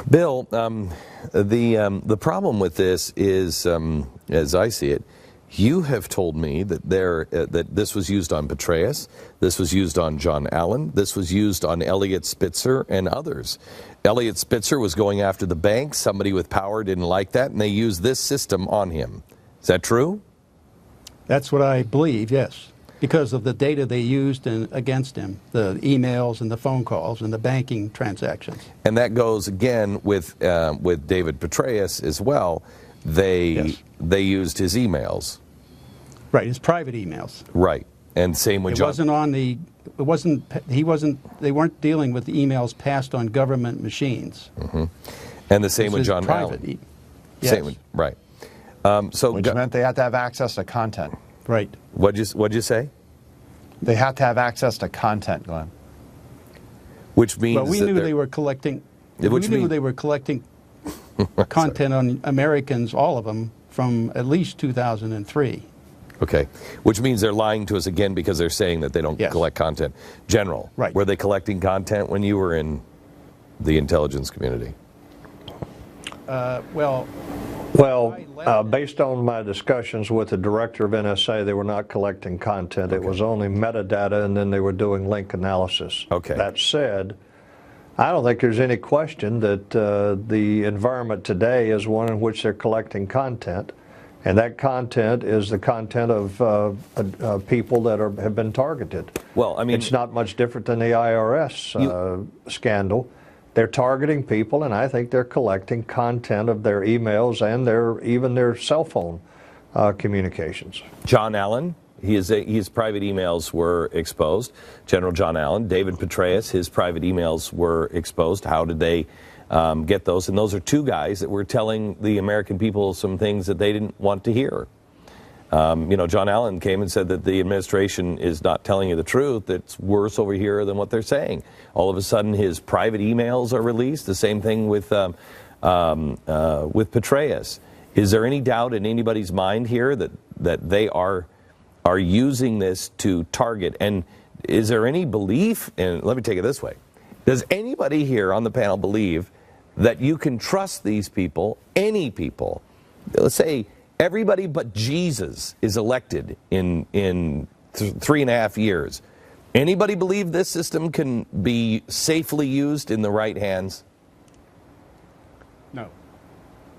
Bill, the problem with this is, as I see it, you have told me that that this was used on Petraeus, this was used on John Allen, this was used on Elliot Spitzer and others. Elliot Spitzer was going after the bank. Somebody with power didn't like that, and they used this system on him. Is that true? That's what I believe, yes, because of the data they used against him, the emails and the phone calls and the banking transactions. And that goes again with David Petraeus as well. They used his emails. Right, his private emails. Right, and same with John. They weren't dealing with the emails passed on government machines. Mm-hmm. And the same with John Allen. Yes. Same with, right. Which meant they had to have access to content. Right. What'd you say? They had to have access to content, Glenn. Which means well, we knew they were collecting. They were collecting content on Americans, all of them, from at least 2003. Okay, which means they're lying to us again because they're saying that they don't collect content. General, right. Were they collecting content when you were in the intelligence community? Well, based on my discussions with the director of NSA, they were not collecting content. It was only metadata, and then they were doing link analysis. Okay. That said, I don't think there's any question that the environment today is one in which they're collecting content, and that content is the content of people that have been targeted. Well, I mean, it's not much different than the IRS scandal. They're targeting people, and I think they're collecting content of their emails and even their cell phone communications. John Allen, his private emails were exposed. General John Allen, David Petraeus, his private emails were exposed. How did they get those? And those are two guys that were telling the American people some things that they didn't want to hear. John Allen came and said that the administration is not telling you the truth. It's worse over here than what they're saying. All of a sudden, his private emails are released. The same thing with Petraeus. Is there any doubt in anybody's mind here that they are using this to target? And is there any belief? And let me take it this way: does anybody here on the panel believe that you can trust these people, any people? Let's say everybody but Jesus is elected in 3.5 years. Anybody believe this system can be safely used in the right hands? No.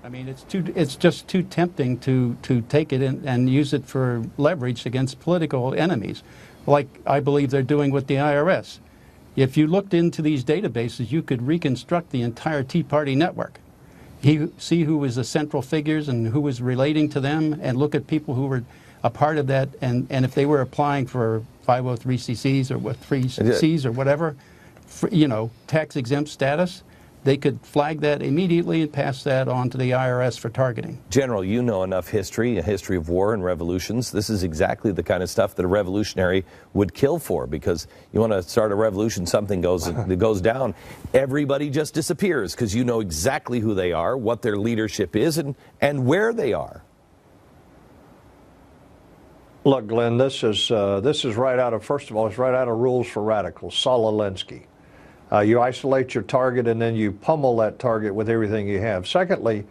I mean, it's just too tempting to take it and use it for leverage against political enemies, like I believe they're doing with the IRS. If you looked into these databases, you could reconstruct the entire Tea Party network. See who was the central figures and who was relating to them, and look at people who were a part of that, and if they were applying for 503cc's or 3Cs or whatever, tax-exempt status, they could flag that immediately and pass that on to the IRS for targeting. General, you know enough history, a history of war and revolutions. This is exactly the kind of stuff that a revolutionary would kill for, because you want to start a revolution, something goes down. Everybody just disappears because you know exactly who they are, what their leadership is, and where they are. Look, Glenn, this is right out of, first of all, it's right out of Rules for Radicals, Saul Alinsky. You isolate your target and then you pummel that target with everything you have. Secondly,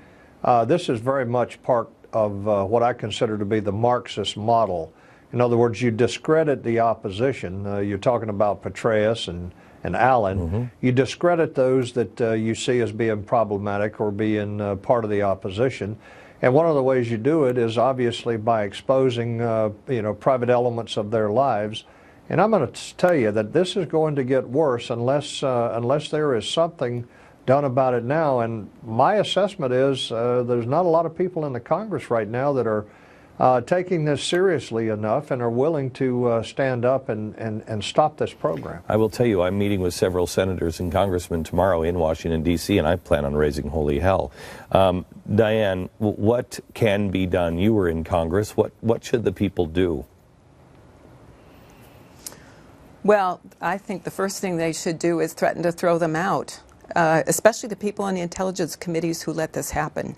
this is very much part of what I consider to be the Marxist model. In other words, you discredit the opposition. You're talking about Petraeus and Allen. Mm-hmm. You discredit those that you see as being problematic or being part of the opposition. And one of the ways you do it is obviously by exposing private elements of their lives. And I'm going to tell you that this is going to get worse unless there is something done about it now. And my assessment is there's not a lot of people in the Congress right now that are taking this seriously enough and are willing to stand up and stop this program. I will tell you, I'm meeting with several senators and congressmen tomorrow in Washington, D.C., and I plan on raising holy hell. Diane, what can be done? You were in Congress. What should the people do? Well, I think the first thing they should do is threaten to throw them out, especially the people on the intelligence committees who let this happen.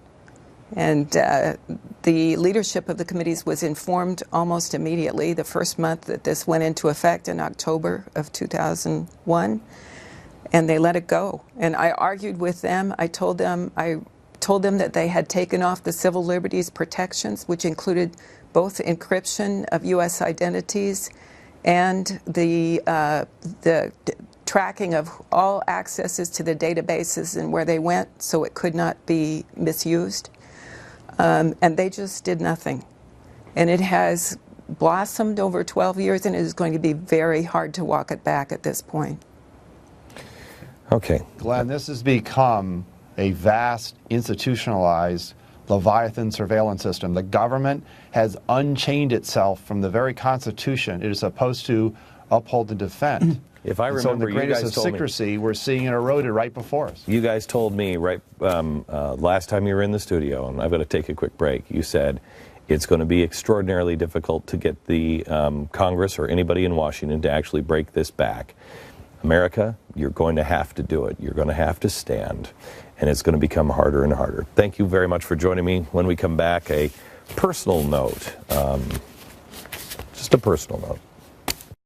And the leadership of the committees was informed almost immediately, the first month that this went into effect in October of 2001. and they let it go. And I argued with them. I told them that they had taken off the civil liberties protections, which included both encryption of U.S. identities and the tracking of all accesses to the databases and where they went, so it could not be misused. And they just did nothing. And it has blossomed over 12 years, and it is going to be very hard to walk it back at this point. Okay. Glenn, this has become a vast, institutionalized Leviathan surveillance system. The government has unchained itself from the very Constitution it is supposed to uphold and defend. If I remember, so in the greatest of secrecy, we're seeing it eroded right before us. You guys told me right last time you were in the studio, and I've got to take a quick break, you said it's going to be extraordinarily difficult to get the Congress or anybody in Washington to actually break this back. America, you're going to have to do it. You're going to have to stand, and it's going to become harder and harder. Thank you very much for joining me. When we come back, a personal note, just a personal note.